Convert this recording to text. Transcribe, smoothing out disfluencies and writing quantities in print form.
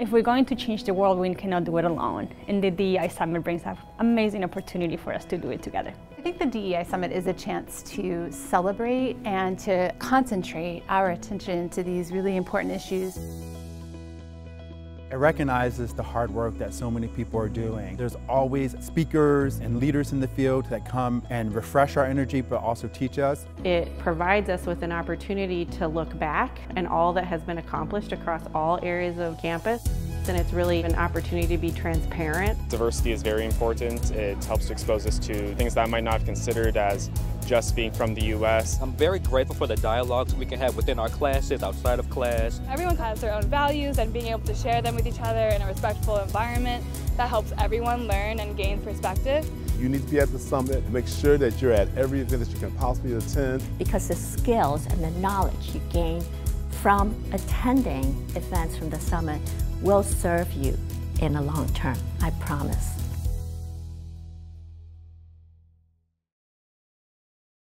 If we're going to change the world, we cannot do it alone. And the DEI Summit brings an amazing opportunity for us to do it together. I think the DEI Summit is a chance to celebrate and to concentrate our attention to these really important issues. It recognizes the hard work that so many people are doing. There's always speakers and leaders in the field that come and refresh our energy, but also teach us. It provides us with an opportunity to look back and all that has been accomplished across all areas of campus. And it's really an opportunity to be transparent. Diversity is very important. It helps to expose us to things that I might not have considered as just being from the U.S. I'm very grateful for the dialogues we can have within our classes, outside of class. Everyone has their own values, and being able to share them with each other in a respectful environment, that helps everyone learn and gain perspective. You need to be at the summit. Make sure that you're at every event that you can possibly attend. Because the skills and the knowledge you gain from attending events from the summit will serve you in the long term, I promise.